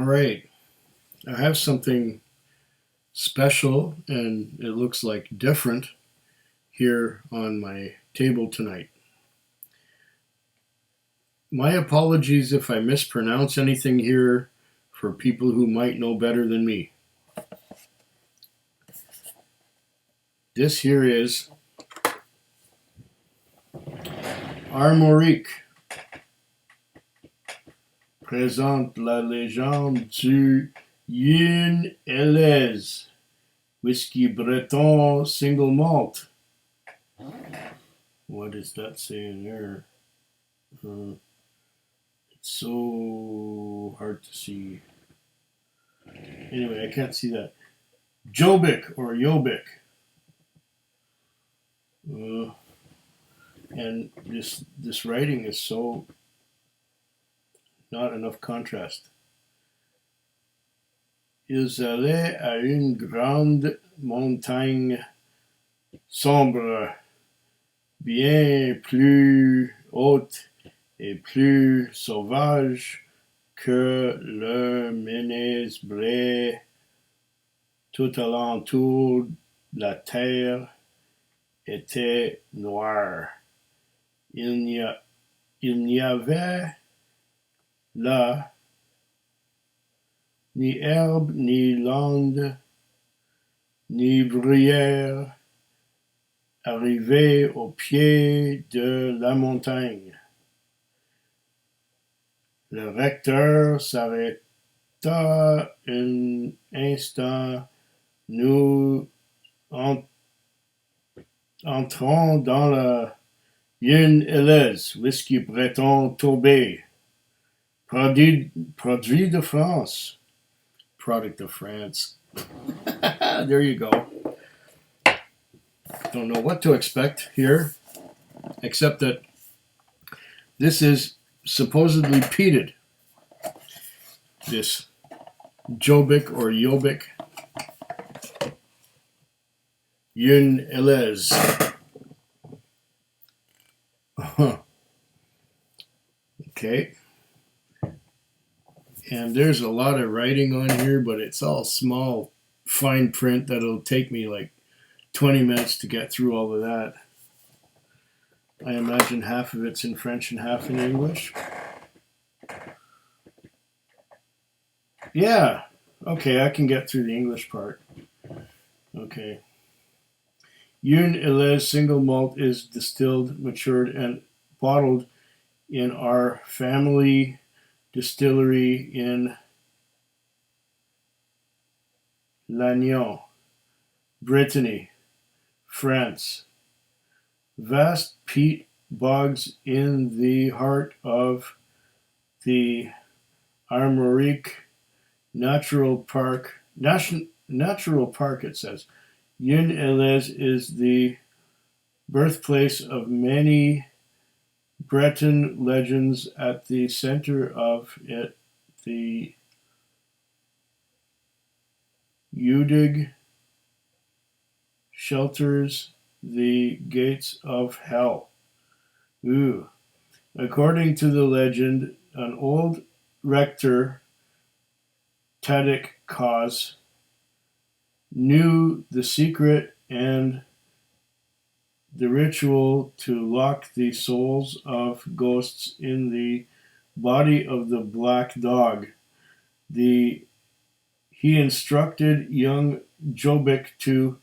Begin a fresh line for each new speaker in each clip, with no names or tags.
right, I have something special and it looks like different here on my table tonight. My apologies if I mispronounce anything here for people who might know better than me. This here is Armorik, présente la légende du Yeun Elez, Whisky Breton single malt. What does that say in there? It's so hard to see. Anyway, I can't see that. Jobic or Jobic. And this writing is so not enough contrast. Ils allaient à une grande montagne sombre, bien plus haute et plus sauvage que le Ménez-Bray. Tout alentour, la terre était noire. Il n'y avait là ni herbe, ni lande, ni bruyère, arrivé au pied de la montagne. Le recteur s'arrêta un instant. Nous entrons dans la Yeun Elez, whisky breton Tourbe, produit de France. Product of France. There you go. Don't know what to expect here, except that this is supposedly peated. This Jobic or Jobic Yeun Elez. Okay. And there's a lot of writing on here, but it's all small, fine print that'll take me like 20 minutes to get through all of that. I imagine half of it's in French and half in English. Yeah. Okay, I can get through the English part. Okay. Yeun Elez single malt is distilled, matured, and bottled in our family distillery in Lannion, Brittany, France. Vast peat bogs in the heart of the Armorik Natural Park. Natural Park, it says. Yeun Elez is the birthplace of many Breton legends. At the center of it, the Udig shelters the gates of hell. Ooh. According to the legend, an old rector, Tadic Cause, knew the secret and the ritual to lock the souls of ghosts in the body of the black dog. He instructed young Jobic to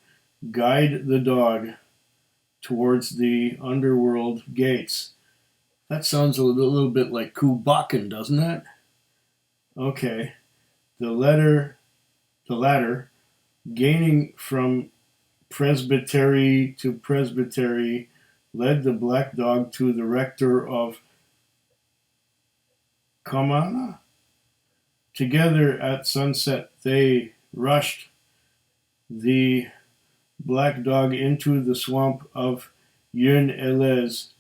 guide the dog towards the underworld gates. That sounds a little bit like Kubakken, doesn't it? Okay. The latter, gaining from presbytery to presbytery, led the black dog to the rector of Comana. Together at sunset, they rushed the black dog into the swamp of Yeun Elez,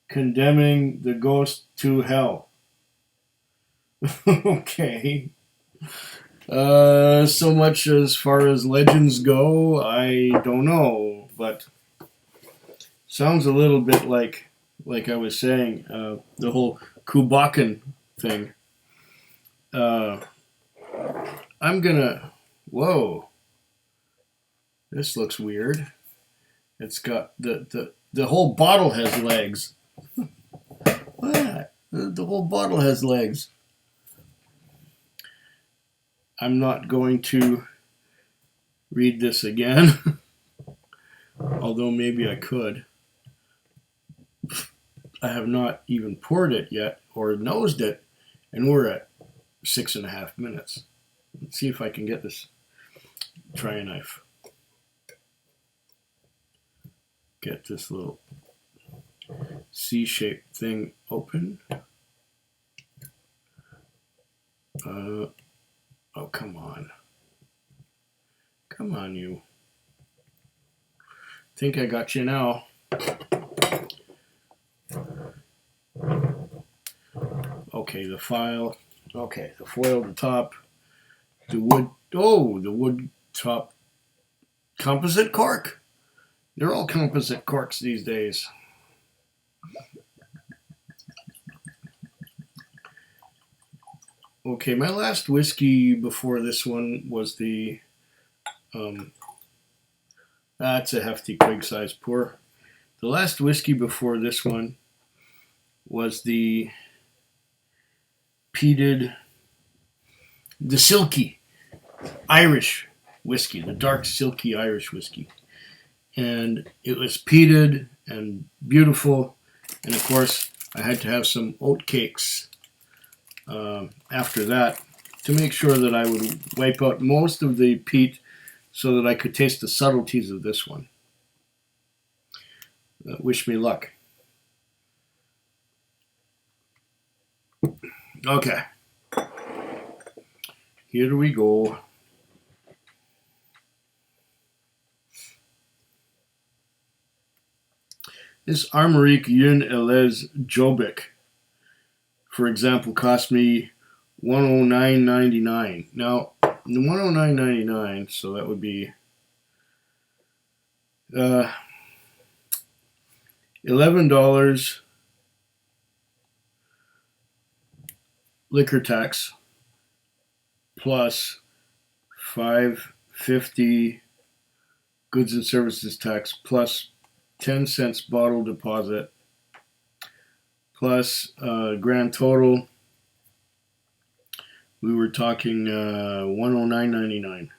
condemning the ghost to hell. Okay. So much as far as legends go, I don't know, but sounds a little bit like I was saying, the whole Kubakken thing. I'm gonna. Whoa, this looks weird. It's got the whole bottle has legs. What? The whole bottle has legs. I'm not going to read this again, although maybe I could. I have not even poured it yet or nosed it, and we're at 6.5 minutes. Let's see if I can get this. Try a knife. Get this little C-shaped thing open. Oh, come on. Come on, you. Think I got you now. Okay, the file. Okay, the foil, the top, the wood. Oh, the wood top composite cork. They're all composite corks these days. Okay, my last whiskey before this one was the. That's a hefty quig size pour. The last whiskey before this one was the peated, the Silkie Irish Whiskey, the dark Silkie Irish Whiskey. And it was peated and beautiful. And of course, I had to have some oat cakes after that to make sure that I would wipe out most of the peat so that I could taste the subtleties of this one. Wish me luck. Okay. Here we go. This Armorik Yeun Elez Jobic, for example, cost me $109.99. Now, the $109.99, so that would be $11 liquor tax plus $5.50 goods and services tax plus 10 cents bottle deposit plus grand total. We were talking $109.99.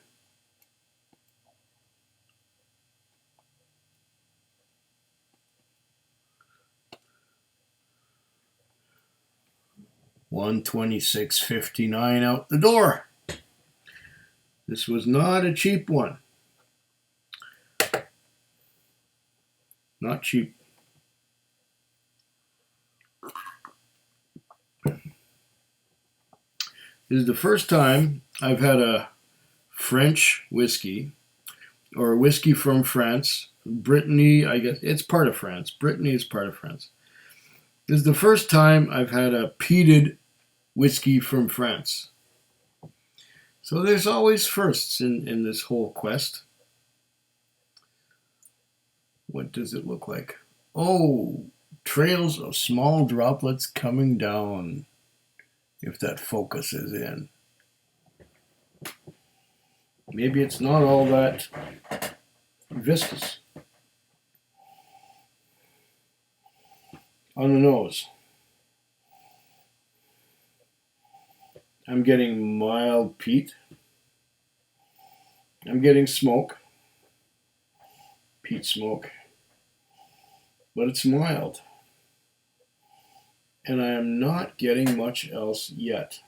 $126.59 out the door. This was not a cheap one. Not cheap. This is the first time I've had a French whiskey, or a whiskey from France. Brittany, I guess, it's part of France. Brittany is part of France. This is the first time I've had a peated whiskey from France. So there's always firsts in this whole quest. What does it look like? Oh, trails of small droplets coming down, if that focus is in. Maybe it's not all that viscous. On the nose, I'm getting mild peat. I'm getting smoke, peat smoke, but it's mild. And I am not getting much else yet.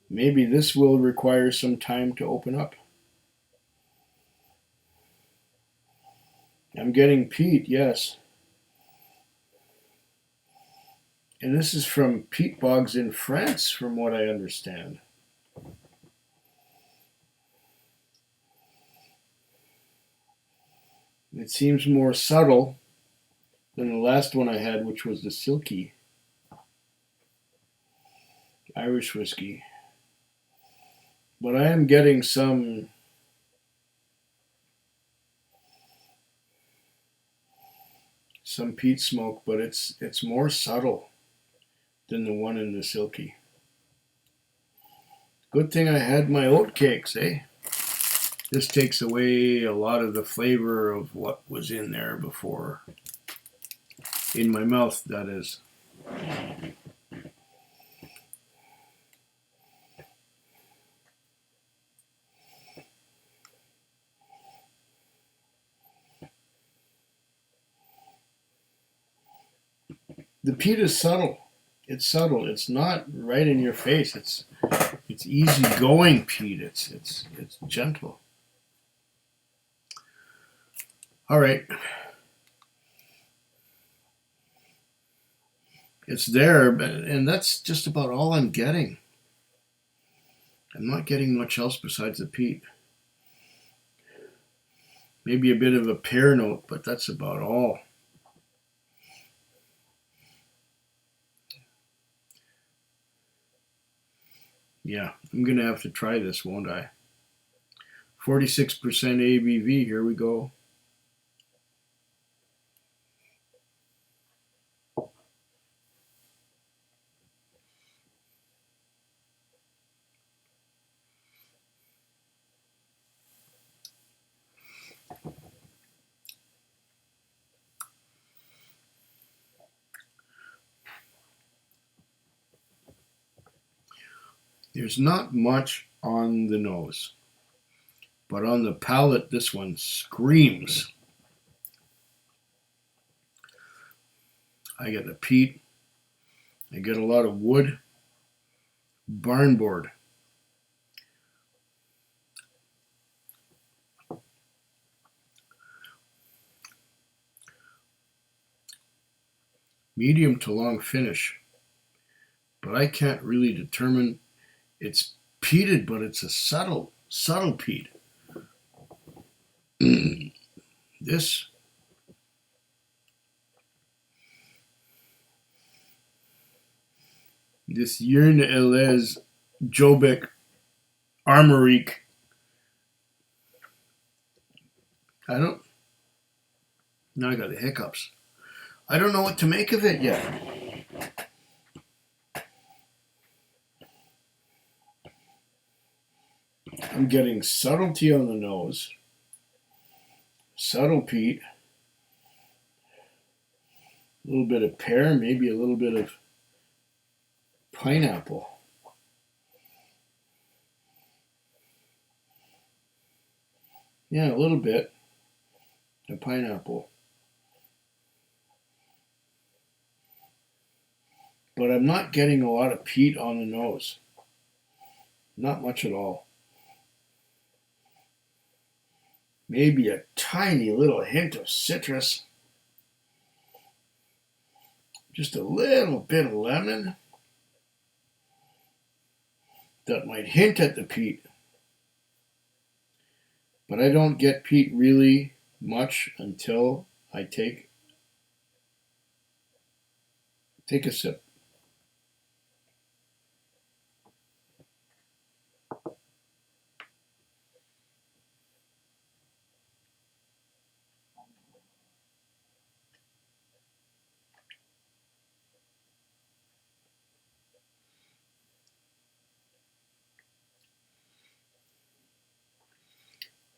Maybe this will require some time to open up. I'm getting peat, yes. And this is from peat bogs in France, from what I understand. It seems more subtle than the last one I had, which was the Silkie Irish Whiskey. But I am getting some peat smoke, but it's more subtle than the one in the Silkie. Good thing I had my oat cakes, eh? This takes away a lot of the flavor of what was in there before. In my mouth, that is. The peat is subtle. It's subtle. It's not right in your face. It's easy going peat. It's gentle. All right. It's there, and that's just about all I'm getting. I'm not getting much else besides the peat. Maybe a bit of a pear note, but that's about all. Yeah, I'm going to have to try this, won't I? 46% ABV, here we go. There's not much on the nose, but on the palate, this one screams. I get the peat. I get a lot of wood, barn board. Medium to long finish, but I can't really determine. It's peated, but it's a subtle peat. This Yeun, Elez, Jobic, Armorik. Now I got the hiccups. I don't know what to make of it yet. I'm getting subtlety on the nose, subtle peat, a little bit of pear, maybe a little bit of pineapple. Yeah, a little bit of pineapple. But I'm not getting a lot of peat on the nose. Not much at all. Maybe a tiny little hint of citrus. Just a little bit of lemon. That might hint at the peat. But I don't get peat really much until I take a sip.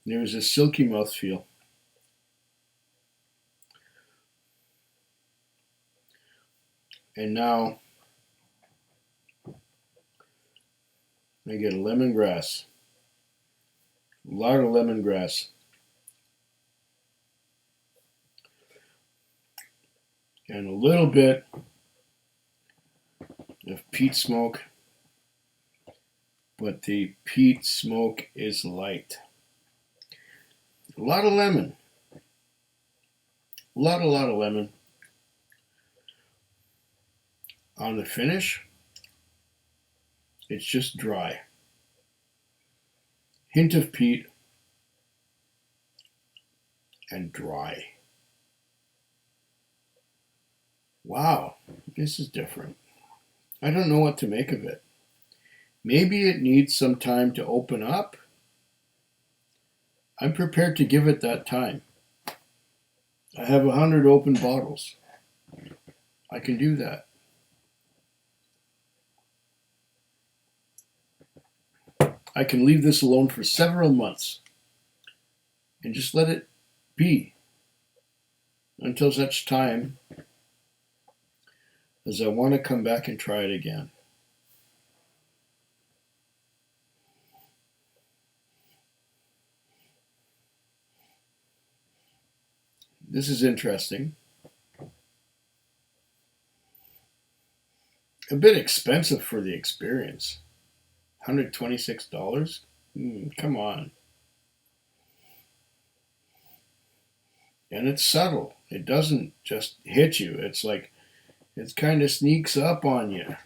There's a silky mouthfeel. And now I get a lemongrass. A lot of lemongrass. And a little bit of peat smoke. But the peat smoke is light. A lot of lemon. A lot of lemon. On the finish, it's just dry. Hint of peat and dry. Wow, this is different. I don't know what to make of it. Maybe it needs some time to open up. I'm prepared to give it that time. I have 100 open bottles. I can do that. I can leave this alone for several months and just let it be until such time as I want to come back and try it again. This is interesting. A bit expensive for the experience. $126? Come on. And it's subtle. It doesn't just hit you. It's like, it kind of sneaks up on you.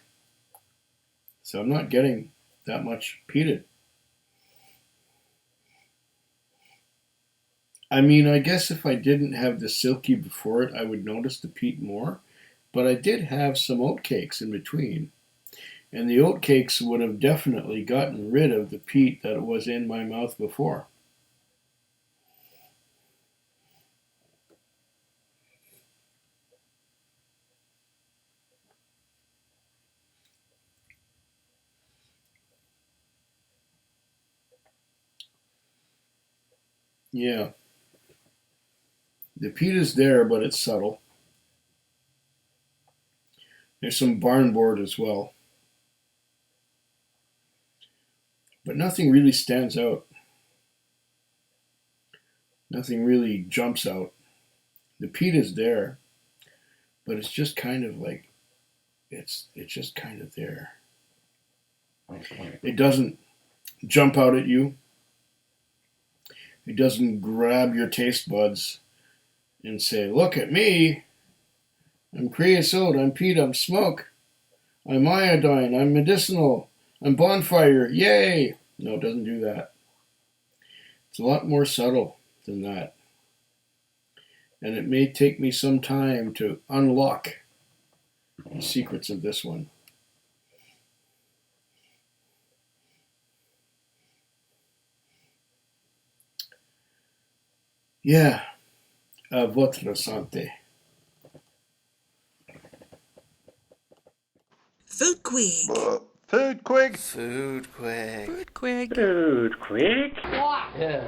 So I'm not getting that much peated. I mean, I guess if I didn't have the Silkie before it, I would notice the peat more. But I did have some oat cakes in between. And the oat cakes would have definitely gotten rid of the peat that was in my mouth before. Yeah. The peat is there, but it's subtle. There's some barn board as well. But nothing really stands out. Nothing really jumps out. The peat is there, but it's just kind of like, it's just kind of there. It doesn't jump out at you. It doesn't grab your taste buds and say, look at me. I'm creosote, I'm peat, I'm smoke. I'm iodine, I'm medicinal, I'm bonfire, yay! No, it doesn't do that. It's a lot more subtle than that. And it may take me some time to unlock the secrets of this one. Yeah, à votre santé.
Food Quig.
Food Quig.
Food Quig.
Food Quig.
Food Quig.
Yeah.